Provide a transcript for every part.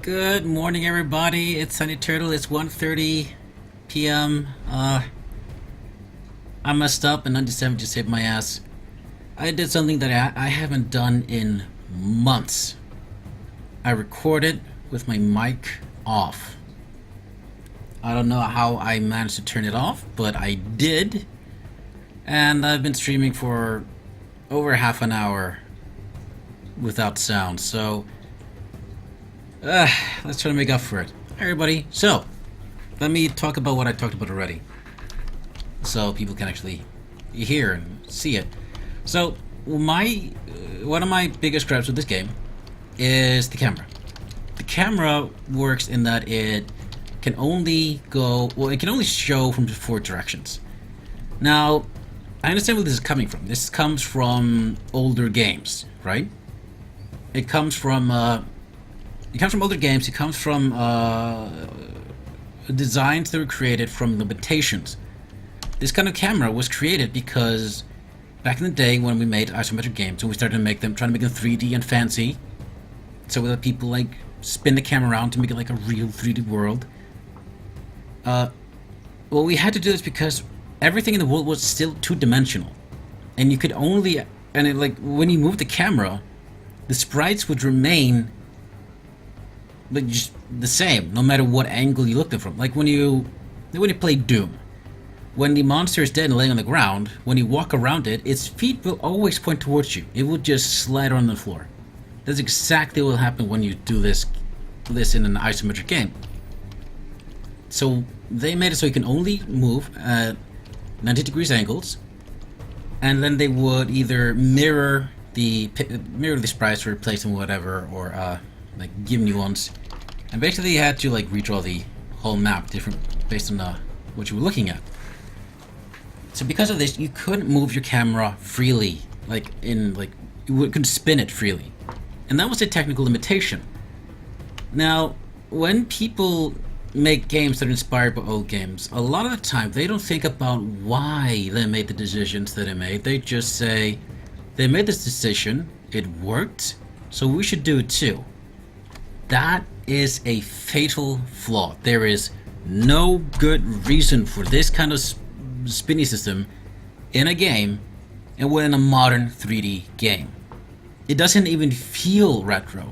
Good morning, everybody. It's Sunny Turtle. It's 1:30 p.m. I messed up and Undisseven just saved my ass. I did something that I haven't done in months. I recorded with my mic off. I don't know how I managed to turn it off, but I did. And I've been streaming for over half an hour without sound, so let's try to make up for it. Hi, everybody. So, let me talk about what I talked about already, so people can actually hear and see it. So, one of my biggest gripes with this game is the camera. The camera works in that it can only it can only show from 4 directions. Now, I understand where this is coming from. This comes from older games, right? It comes from older games. It comes from designs that were created from limitations. This kind of camera was created because back in the day when we made isometric games, and we started to make them, trying to make them 3D and fancy, so that people like spin the camera around to make it like a real 3D world. Well, we had to do this because everything in the world was still 2-dimensional, and you could only, and it, like, when you moved the camera, the sprites would remain like just the same no matter what angle you looked at from. Like when you play Doom, when the monster is dead and laying on the ground, when you walk around it, its feet will always point towards you. It will just slide on the floor. That's exactly what will happen when you do this in an isometric game. So they made it so you can only move at 90 degrees angles, and then they would either mirror the sprites or replace them with whatever, or like give new ones. And basically you had to like redraw the whole map different based on what you were looking at. So because of this, you couldn't move your camera freely, you couldn't spin it freely, and that was a technical limitation. Now, when people make games that are inspired by old games, a lot of the time they don't think about why they made the decisions that they made. They just say, they made this decision, it worked, so we should do it too. That is a fatal flaw. There is no good reason for this kind of spinning system in a game, and we're in a modern 3D game. It doesn't even feel retro.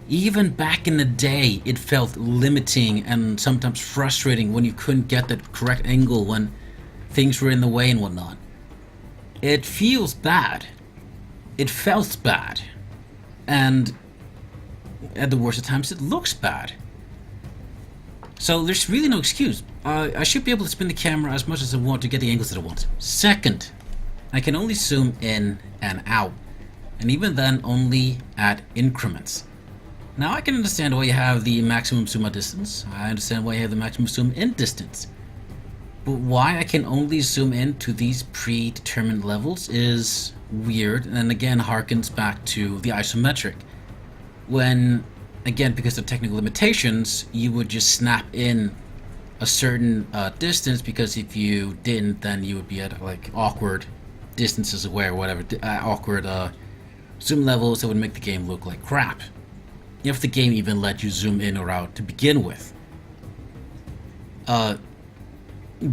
Even back in the day, it felt limiting and sometimes frustrating when you couldn't get that correct angle when things were in the way and whatnot. It feels bad. It felt bad. And at the worst of times, it looks bad. So there's really no excuse. I should be able to spin the camera as much as I want to get the angles that I want. Second, I can only zoom in and out, and even then only at increments. Now I can understand why you have the maximum zoom out distance. I understand why you have the maximum zoom in distance. But why I can only zoom in to these predetermined levels is weird, and again harkens back to the isometric. When, again, because of technical limitations, you would just snap in a certain distance, because if you didn't, then you would be at like awkward distances away or whatever, awkward zoom levels that would make the game look like crap, if the game even let you zoom in or out to begin with.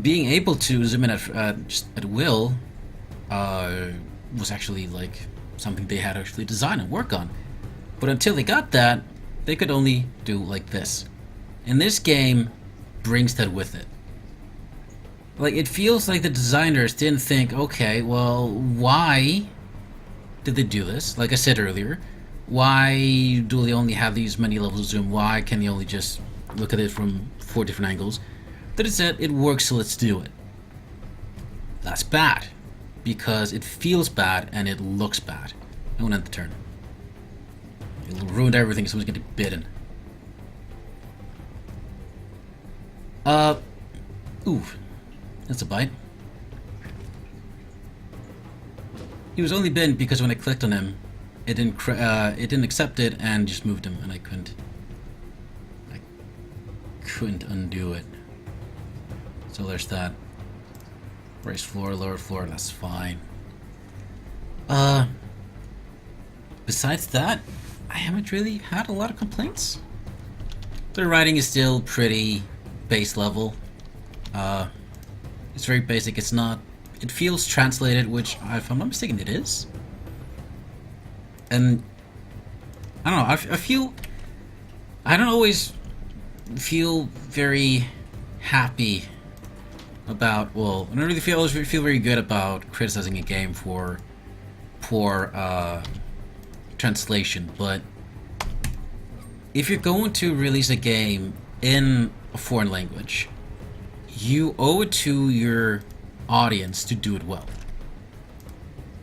Being able to zoom in just at will was actually like something they had to actually design and work on. But until they got that, they could only do like this. And this game brings that with it. Like, it feels like the designers didn't think, okay, well, why did they do this? Like I said earlier, why do they only have these many levels of zoom? Why can they only just look at it from 4 different angles? They said, it works, so let's do it. That's bad, because it feels bad and it looks bad. I won't end the turn. It'll ruin everything. Someone's getting bitten. Ooh, that's a bite. He was only bitten because when I clicked on him, it didn't accept it and just moved him, and I couldn't undo it. So there's that. Raised floor, lower floor, that's fine. Besides that, I haven't really had a lot of complaints. The writing is still pretty base level. It's very basic. It's not. It feels translated, which, if I'm not mistaken, it is. And I don't know. I feel. I don't always feel very happy about. Well, I don't really always feel very good about criticizing a game for poor translation. But if you're going to release a game in a foreign language, you owe it to your audience to do it well.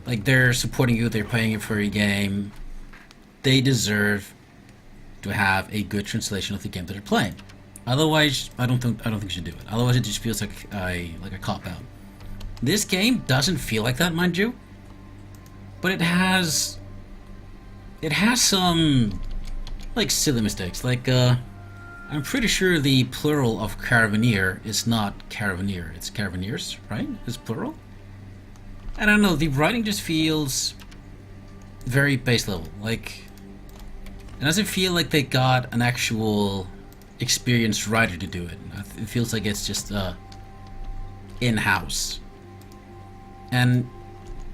Like, they're supporting you, they're paying you for your game. They deserve to have a good translation of the game that they're playing. Otherwise, I don't think you should do it. Otherwise, it just feels like a cop out. This game doesn't feel like that, mind you, but it has some like silly mistakes. Like I'm pretty sure the plural of caravaneer is not caravaneer, it's caravaneers, right? It's plural. I don't know. The writing just feels very base level. Like, it doesn't feel like they got an actual experienced writer to do it. It feels like it's just in-house, and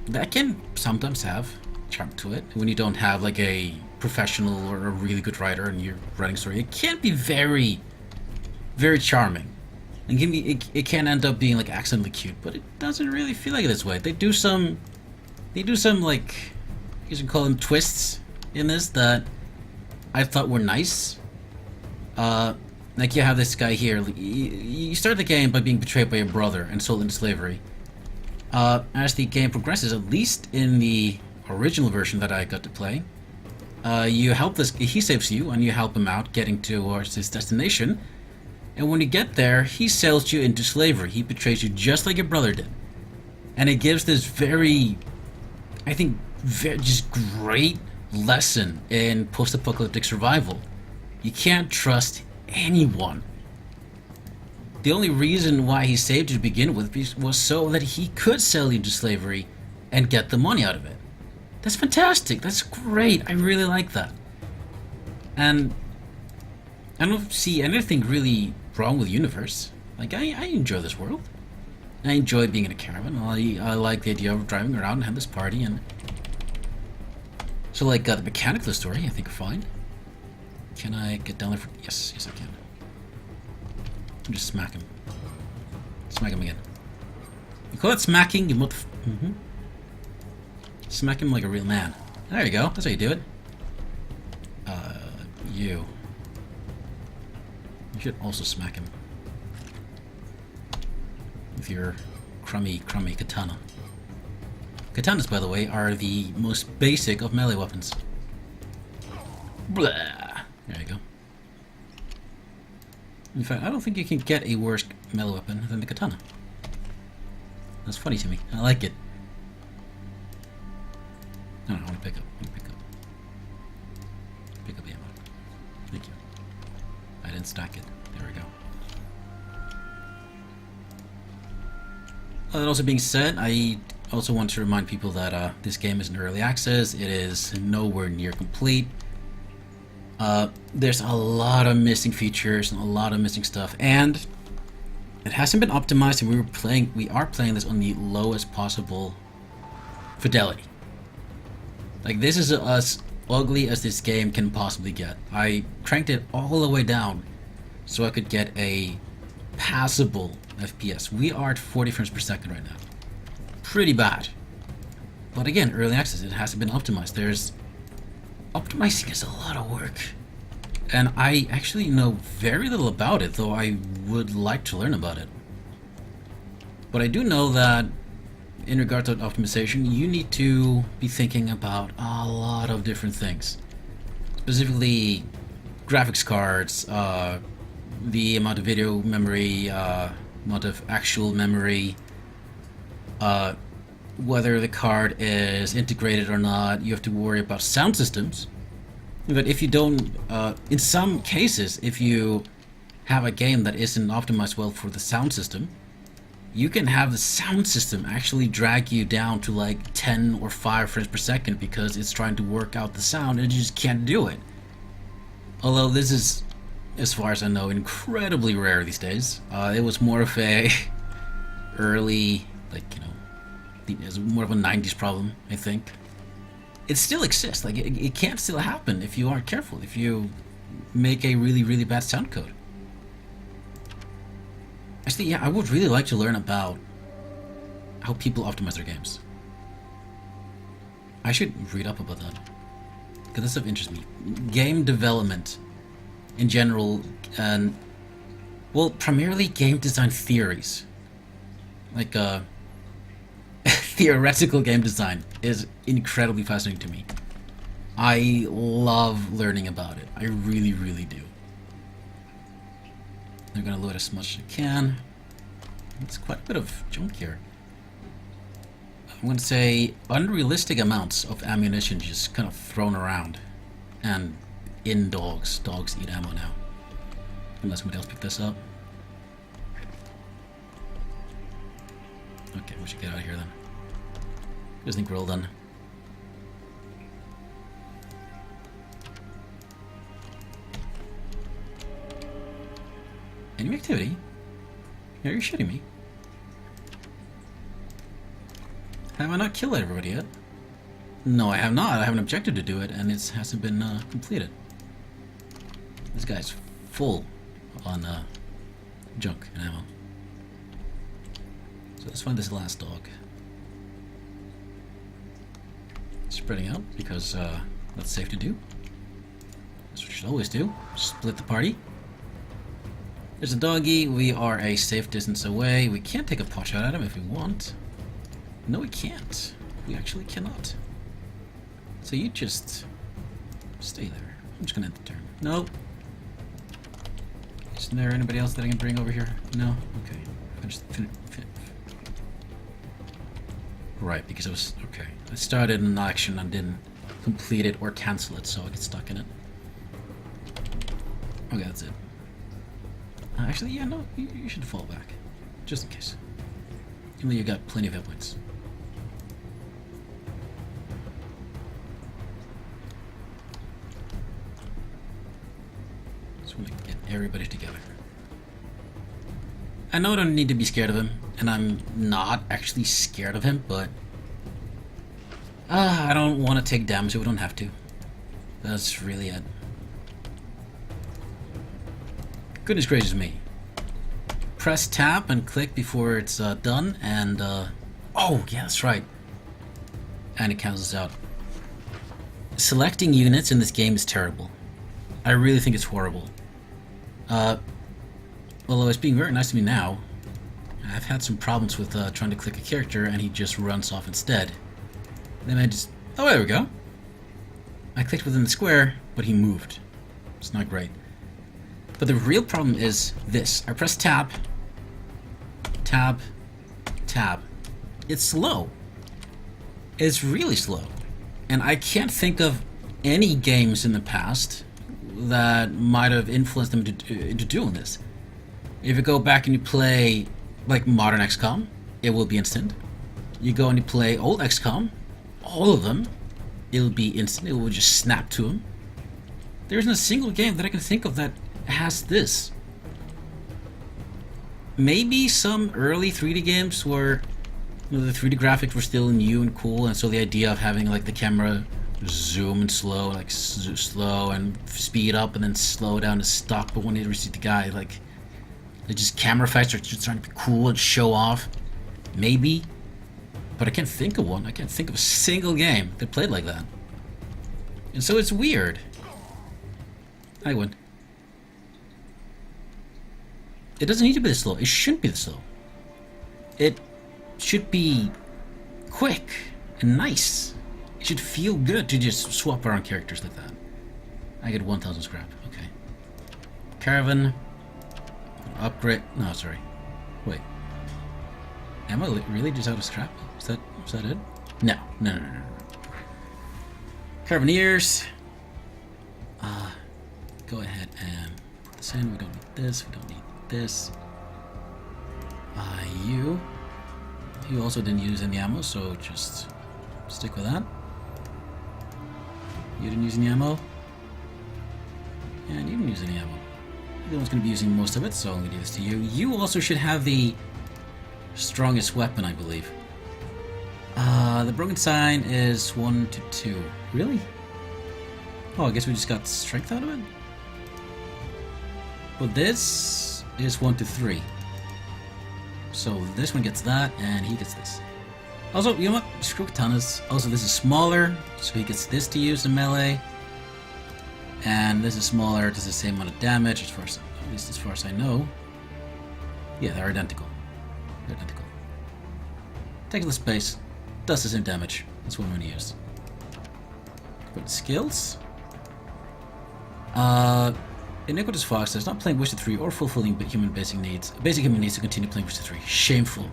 that can sometimes have charm to it when you don't have like a professional or a really good writer and you're writing a story. It can be very, very charming, and it can end up being like accidentally cute, but it doesn't really feel like it this way. They do some like, you can call them twists in this that I thought were nice. Like, you have this guy here. You start the game by being betrayed by your brother and sold into slavery. As the game progresses, at least in the original version that I got to play, you help this. He saves you, and you help him out getting towards his destination. And when you get there, he sells you into slavery. He betrays you just like your brother did. And it gives this very, I think, just great lesson in post-apocalyptic survival. You can't trust anyone. The only reason why he saved you to begin with was so that he could sell you into slavery and get the money out of it. That's fantastic. That's great. I really like that. And I don't see anything really wrong with the universe. Like, I enjoy this world. I enjoy being in a caravan. I like the idea of driving around and have this party. And so, like, the mechanics of the story, I think, are fine. Can I get down there for... Yes, I can. Just smack him. Smack him again. You call it smacking? You Smack him like a real man. There you go. That's how you do it. You. You should also smack him. With your crummy katana. Katanas, by the way, are the most basic of melee weapons. Blah. There you go. In fact, I don't think you can get a worse melee weapon than the katana. That's funny to me. I like it. No, I want to pick up. Pick up the ammo. Thank you. I didn't stack it. There we go. That also being said, I also want to remind people that this game is in early access. It is nowhere near complete. There's a lot of missing features and a lot of missing stuff, and it hasn't been optimized, and we are playing this on the lowest possible fidelity. Like, this is as ugly as this game can possibly get. I cranked it all the way down so I could get a passable FPS. We are at 40 frames per second right now. Pretty bad. But again, early access, it hasn't been optimized. Optimizing is a lot of work. And I actually know very little about it, though I would like to learn about it. But I do know that in regard to optimization, you need to be thinking about a lot of different things. Specifically, graphics cards, the amount of video memory, amount of actual memory, whether the card is integrated or not. You have to worry about sound systems. But if you don't, in some cases, if you have a game that isn't optimized well for the sound system, you can have the sound system actually drag you down to like 10 or 5 frames per second because it's trying to work out the sound and you just can't do it. Although this is as far as I know, incredibly rare these days. It was more of a early, like, you know, it was more of a 90s problem, I think. It still exists. Like, it can still happen if you aren't careful, if you make a really, really bad sound code. Actually, yeah, I would really like to learn about how people optimize their games. I should read up about that, because this stuff interests me. Game development in general, and well, primarily game design theories. Like, theoretical game design is incredibly fascinating to me. I love learning about it. I really, really do. I'm gonna load as much as I can. It's quite a bit of junk here. I'm gonna say unrealistic amounts of ammunition just kind of thrown around. And in dogs. Dogs eat ammo now. Unless somebody else picked this up. Okay, we should get out of here then. I think we're all done. Any activity? Are you shitting me? Have I not killed everybody yet? No, I have not. I have an objective to do it, and it hasn't been completed. This guy's full on junk and ammo. So let's find this last dog. Spreading out, because that's safe to do. That's what you should always do. Split the party. There's a doggy. We are a safe distance away. We can't take a pot shot at him if we want. No, we can't. We actually cannot. So you just stay there. I'm just gonna end the turn. No. Isn't there anybody else that I can bring over here? No? Okay. Right, because it was... Okay. I started an action and didn't complete it or cancel it, so I get stuck in it. Okay, that's it. Actually, yeah, no, you should fall back. Just in case. Even though you got plenty of hit points. Just want to get everybody together. I know I don't need to be scared of him, and I'm not actually scared of him, but I don't want to take damage if we don't have to. That's really it. Goodness gracious me. Press tab and click before it's done, and oh yeah, that's right. And it cancels out. Selecting units in this game is terrible. I really think it's horrible. Although it's being very nice to me now, I've had some problems with trying to click a character and he just runs off instead. Then I just... Oh, there we go. I clicked within the square, but he moved. It's not great. But the real problem is this. I press tab, tab, tab. It's slow. It's really slow. And I can't think of any games in the past that might have influenced them into doing this. If you go back and you play, like, modern XCOM, it will be instant. You go and you play old XCOM, all of them, it'll be instant. It will just snap to them. There isn't a single game that I can think of that has this. Maybe some early 3D games where, you know, the 3D graphics were still new and cool, and so the idea of having, like, the camera zoom and slow, like slow and speed up and then slow down to stop, but when you see the guy, like, they just camera effects are just trying to be cool and show off. Maybe. But I can't think of one. I can't think of a single game that played like that. And so it's weird. I win. It doesn't need to be this slow. It shouldn't be this slow. It should be quick and nice. It should feel good to just swap around characters like that. I get 1,000 scrap. Okay. Caravan. Upgrade. No, sorry. Wait. Am I really just out of scrap? Is that it? No. No. Carbineers. Go ahead and put this in. We don't need this. We don't need this. You also didn't use any ammo, so just stick with that. You didn't use any ammo? And you didn't use any ammo. the one's going to be using most of it, so I'm going to do this to you. You also should have the strongest weapon, I believe. The broken sign is 1 to 2. Really? Oh, I guess we just got strength out of it? But this is 1 to 3. So this one gets that, and he gets this. Also, you know what? Screw katanas. Also, this is smaller, so he gets this to use in melee. And this is smaller, does the same amount of damage, at least as far as I know. Yeah, they're identical. They're identical. Takes less space, does the same damage. That's what I'm going to use. But skills? Iniquitous Fox is not playing Witcher 3 or fulfilling human basic needs to continue playing Witcher 3. Shameful.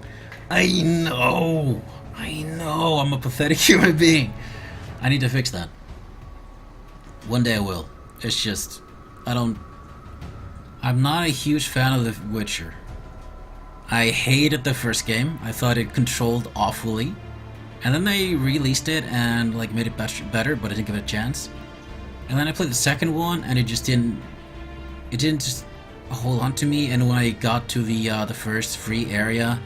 I know, I'm a pathetic human being. I need to fix that. One day I will. It's just, I'm not a huge fan of The Witcher. I hated the first game. I thought it controlled awfully. And then they released it and like made it better, but I didn't give it a chance. And then I played the second one and it didn't just hold on to me. And when I got to the first free area,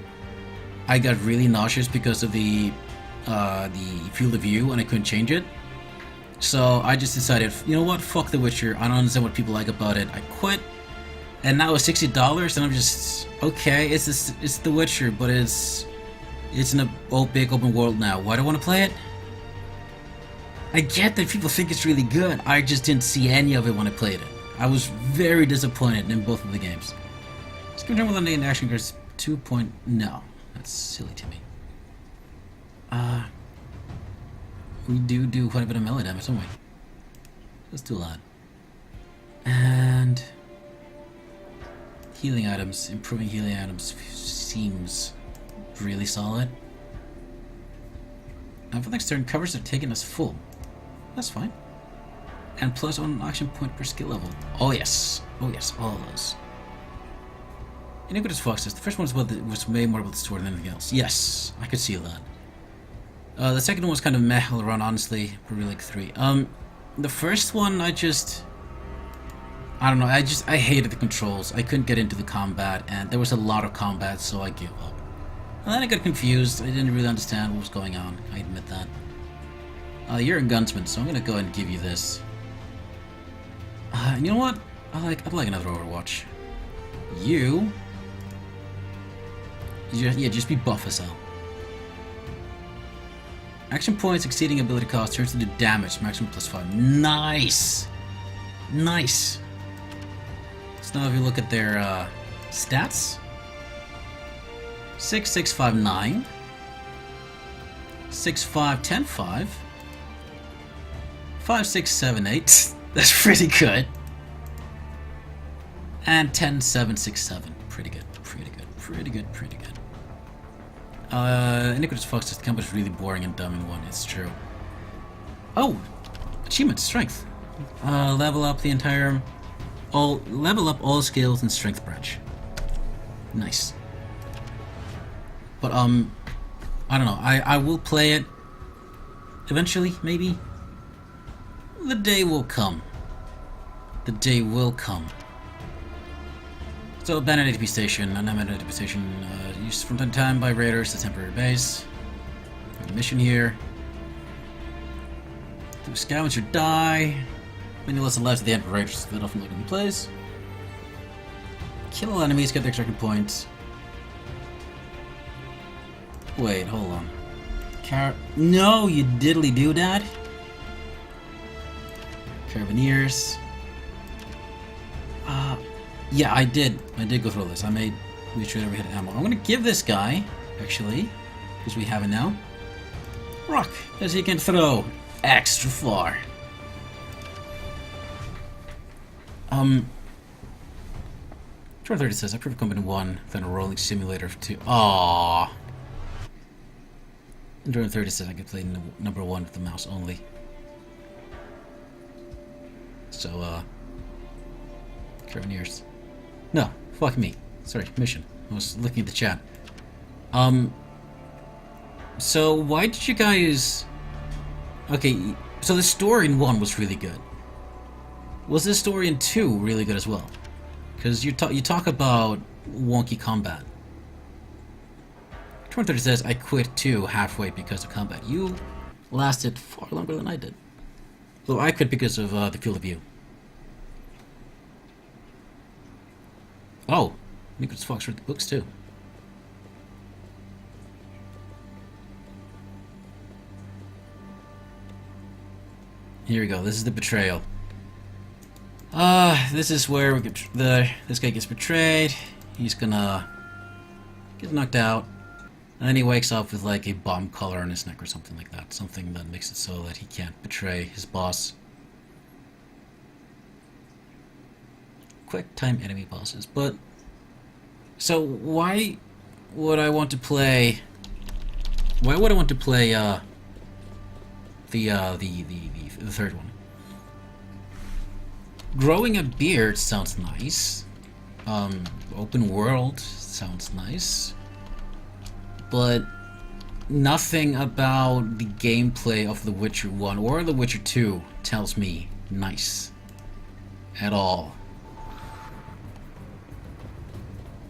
I got really nauseous because of the field of view and I couldn't change it. So I just decided, you know what, fuck The Witcher, I don't understand what people like about it, I quit. And now it's $60 and I'm just, okay, it's The Witcher, but it's in a big open world now. Why do I want to play it? I get that people think it's really good, I just didn't see any of it when I played it. I was very disappointed in both of the games. Let's go with the action cards 2. No, that's silly to me. We do quite a bit of melee damage, don't we? Let's do a lot. And healing items, improving healing items seems really solid. Now for the next turn, covers are taken as full. That's fine. And plus 1 action point per skill level. Oh yes, all of those. Iniquitous Foxes. The first one was way more about the sword than anything else. Yes, I could see that. The second one was kind of meh all around, honestly. Probably like 3. The first one, I don't know. I hated the controls. I couldn't get into the combat, and there was a lot of combat, so I gave up. And then I got confused. I didn't really understand what was going on. I admit that. You're a gunsmith, so I'm gonna go ahead and give you this. And you know what? I'd like another Overwatch. Just be buff as hell. Action points exceeding ability cost turns into damage, maximum +5. Nice! Nice! So now if you look at their stats, 6, 6, 5, 9, 6, 5, 10, 5, 5, 6, 7, 8. That's pretty good. And 10, 7, 6, 7. Pretty good. Iniquitous Fox, the combat is really boring and dumb in one, it's true. Oh! Achievement, strength. Level up all skills and strength branch. Nice. But I don't know, I will play it eventually, maybe. The day will come. The day will come. So, abandoned A2P station, unabandoned A2P station, used from time to time by raiders as temporary base. Mission here. Do scavenger die. Many less lives at the end of raiders that often look in place. Kill enemies, get the extraction points. Wait, hold on. No, you diddly do that. Carabiniers. Yeah, I did go through this. I made sure that we had ammo. I'm gonna give this guy, actually, because we have it now, rock, as he can throw extra far. Turn 30 says, I prefer Company 1 than a rolling simulator of 2. Aww. And Turn 30 says I could play number 1 with the mouse only. So, Carabiniers. No, fuck me. Sorry, mission. I was looking at the chat. So why did you guys... Okay, so the story in 1 was really good. Was the story in 2 really good as well? Because you talk about wonky combat. Torn 30 says, I quit too halfway because of combat. You lasted far longer than I did. Though I quit because of the field of view. Oh, Nicholas Fox read the books too. Here we go. This is the betrayal. This is where we get this guy gets betrayed. He's gonna get knocked out, and then he wakes up with like a bomb collar on his neck or something like that. Something that makes it so that he can't betray his boss. Quick time enemy bosses, but so why would I want to play? Why would I want to play the third one? Growing a beard sounds nice. Open world sounds nice. But nothing about the gameplay of The Witcher 1 or The Witcher 2 tells me nice. At all.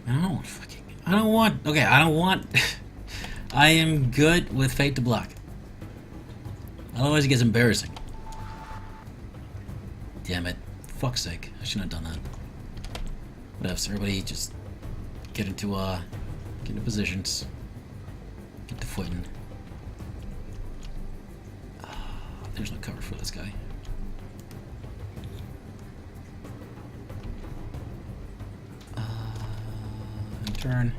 I don't want I am good with Fade to Black. Otherwise it gets embarrassing. Damn it. Fuck's sake. I shouldn't have done that. Whatever, so everybody just get into positions. Get the footing. There's no cover for this guy. Turn.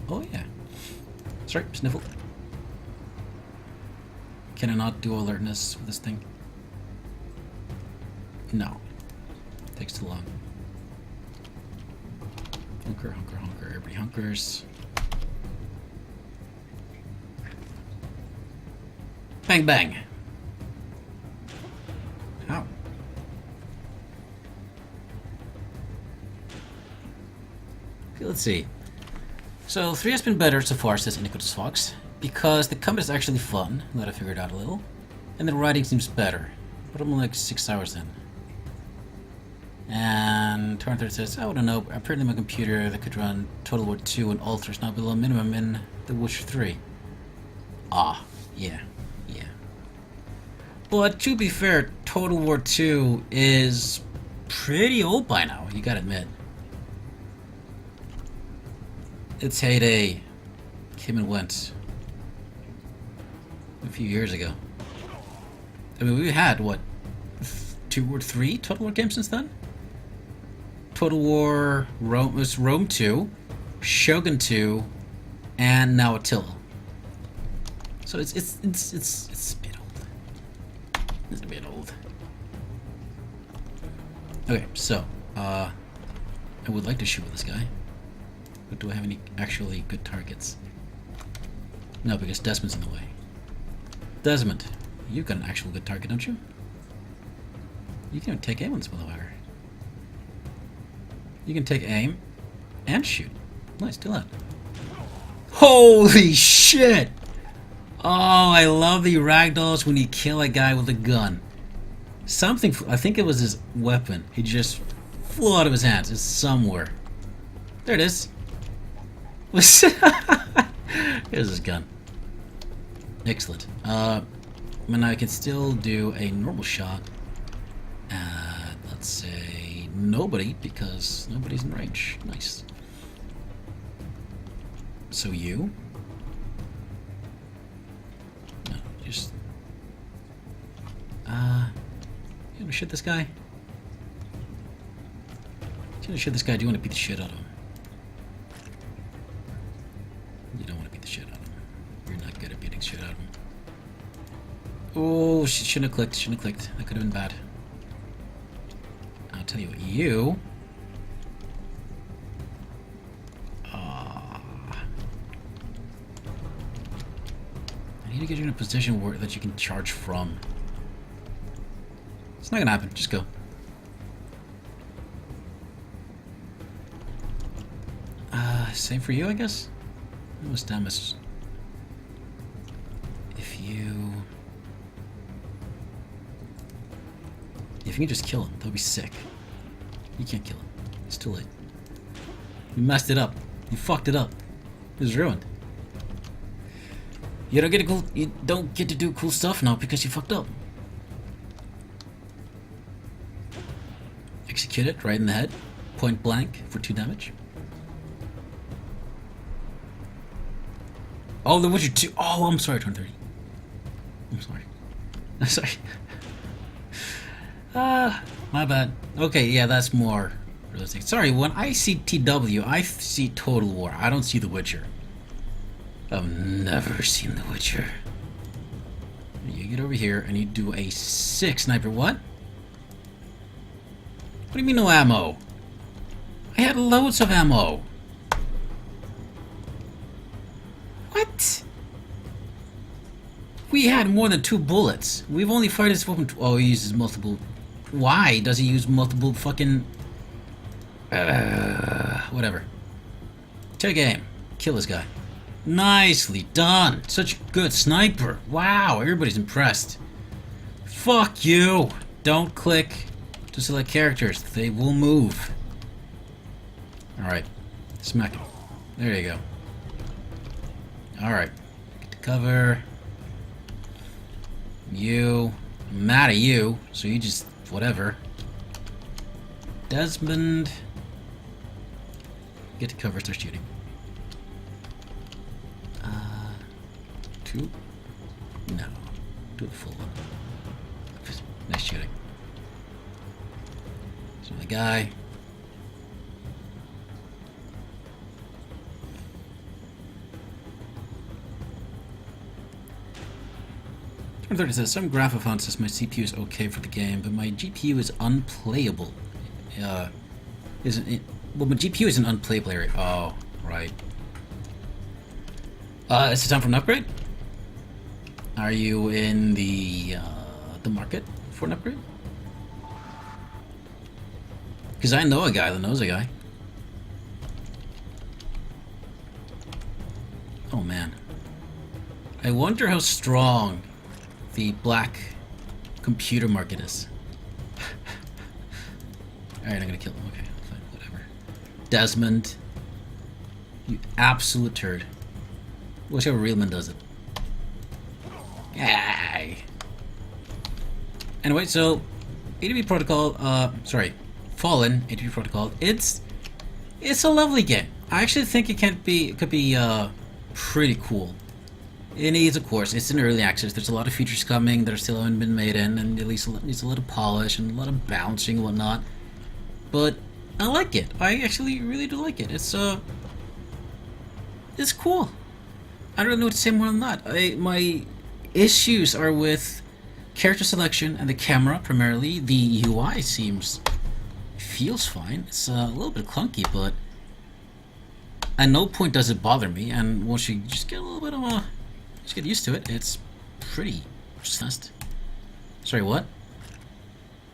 Oh yeah. Sorry, sniffle. Can I not do alertness with this thing? No. Takes too long. Hunker, hunker, hunker. Everybody hunkers. Bang, bang. How? Okay, let's see. So 3 has been better so far, says Nicholas Fox, because the combat is actually fun, that I figured out a little, and the writing seems better, but I'm like 6 hours in. And Torn 30 says, I don't know, apparently my computer that could run Total War 2 and Ultra is now below minimum in The Witcher 3. Ah, yeah. But to be fair, Total War 2 is pretty old by now, you gotta admit. Its heyday came and went a few years ago. I mean, we had, what, 2 or 3 Total War games since then? Total War was Rome 2, Shogun 2, and now Attila. So it's a bit old. It's a bit old. Okay, so I would like to shoot with this guy. But do I have any actually good targets? No, because Desmond's in the way. Desmond, you've got an actual good target, don't you? You can even take aim on this motherfucker. You can take aim and shoot. Nice, do that. Holy shit! Oh, I love the ragdolls when you kill a guy with a gun. Something, I think it was his weapon. He just flew out of his hands. It's somewhere. There it is. Here's his gun. Excellent. But now I can still do a normal shot at, let's say, nobody, because nobody's in range. Nice. So you? No, just... you wanna shoot this guy? Do you wanna shoot this guy? Do you wanna beat the shit out of him? You don't want to beat the shit out of him. You're not good at beating shit out of him. Oh, shouldn't have clicked. Shouldn't have clicked. That could have been bad. I'll tell you what, you... I need to get you in a position where that you can charge from. It's not gonna happen. Just go. Same for you, I guess? It was damage. If you... If you can just kill him, that would be sick. You can't kill him. It's too late. You messed it up. You fucked it up. It was ruined. You don't get to do cool stuff now because you fucked up. Execute it right in the head. Point blank for 2 damage. Oh, the Witcher 2. Oh, I'm sorry, 2030. I'm sorry. I'm sorry. My bad. Okay, yeah, that's more realistic. Sorry, when I see TW, I see Total War. I don't see The Witcher. I've never seen The Witcher. You get over here and you do a 6 sniper. What? What do you mean no ammo? I had loads of ammo. What? We had more than 2 bullets. We've only fired this weapon. Oh, he uses multiple. Why does he use multiple fucking... whatever. Take aim. Kill this guy. Nicely done. Such a good sniper. Wow, everybody's impressed. Fuck you. Don't click to select characters. They will move. Alright. Smack him. There you go. Alright. Get to cover. You. I'm mad at you, so you just... whatever. Desmond. Get to cover, start shooting. 2? No. Do the full one. Nice shooting. So the guy. Turn says some graphophone says my CPU is okay for the game, but my GPU is unplayable. Isn't it? Well, my GPU is an unplayable area. Oh, right. Is it time for an upgrade? Are you in the market for an upgrade? Because I know a guy that knows a guy. Oh man. I wonder how strong the black computer market is. Alright, I'm gonna kill him. Okay, fine, whatever. Desmond. You absolute turd. Wish how real man does it. Yay. Anyway, so A2P Protocol, sorry, Fallen A2P Protocol. It's a lovely game. I actually think it could be pretty cool. It needs, of course, it's in early access. There's a lot of features coming that are still haven't been made in, and at least needs a little polish and a lot of bouncing and whatnot. But I like it. I actually really do like it. It's cool. I don't really know what to say more than that. My issues are with character selection and the camera primarily. The UI feels fine. It's a little bit clunky, but at no point does it bother me. And once you just get a little bit of just get used to it, it's pretty fast. Sorry, what?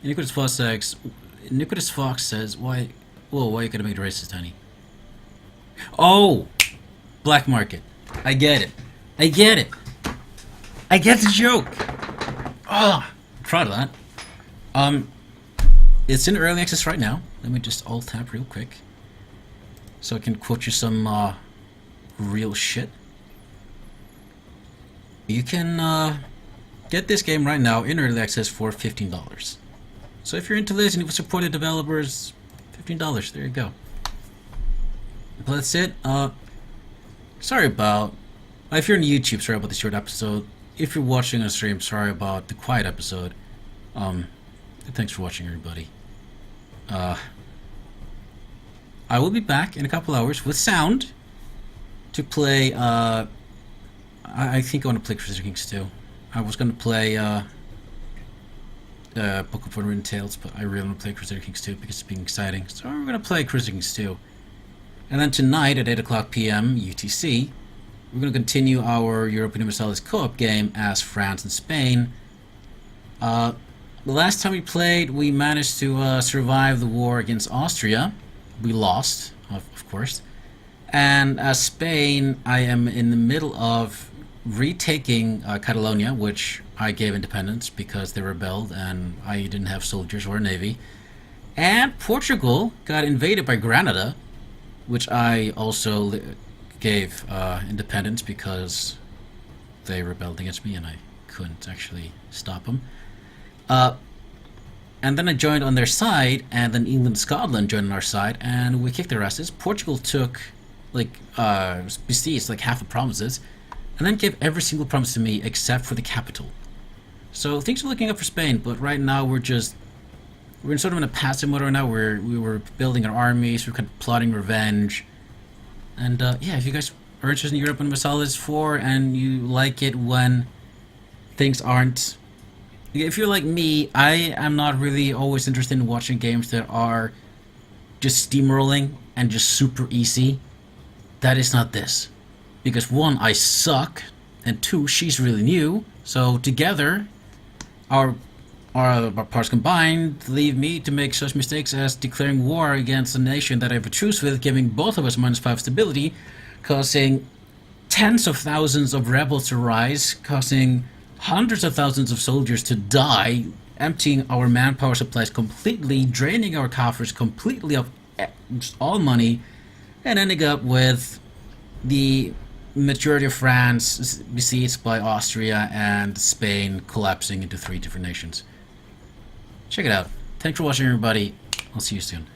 Iniquitous Fox says, why? Whoa, why are you gonna make the racist, honey? Oh, black market. I get it. I get it. I get the joke. Ah, proud of that. It's in early access right now. Let me just alt tab real quick, so I can quote you some real shit. You can get this game right now in early access for $15. So if you're into this and you've supported developers, $15. There you go. But that's it. Sorry about. If you're on YouTube, sorry about the short episode. If you're watching on stream, sorry about the quiet episode. Thanks for watching, everybody. I will be back in a couple hours with sound to play. I think I want to play Crusader Kings 2. I was going to play Book of Unwritten Tales, but I really want to play Crusader Kings 2 because it's being exciting. So we're going to play Crusader Kings 2. And then tonight at 8 o'clock p.m. UTC, we're going to continue our European Universalis co-op game as France and Spain. The last time we played, we managed to survive the war against Austria. We lost, of course. And as Spain, I am in the middle of retaking Catalonia, which I gave independence because they rebelled and I didn't have soldiers or a navy. And Portugal got invaded by Granada, which I also gave independence because they rebelled against me and I couldn't actually stop them. Uh, and then I joined on their side, and then England and Scotland joined on our side, and we kicked their asses. Portugal took, besieged like half the provinces, and then gave every single province to me except for the capital. So things are looking up for Spain, but right now we're in sort of in a passive mode right now where we were building our armies, we're kind of plotting revenge. And yeah, if you guys are interested in Europe and Versailles 4 and you like it when things aren't... If you're like me, I am not really always interested in watching games that are just steamrolling and just super easy. That is not this. Because one, I suck, and two, she's really new. So together, our parts combined leave me to make such mistakes as declaring war against a nation that I have a truce with, giving both of us -5 stability, causing tens of thousands of rebels to rise, causing hundreds of thousands of soldiers to die, emptying our manpower supplies completely, draining our coffers completely of all money, and ending up with the majority of France besieged by Austria and Spain collapsing into 3 different nations. Check it out. Thanks for watching, everybody. I'll see you soon.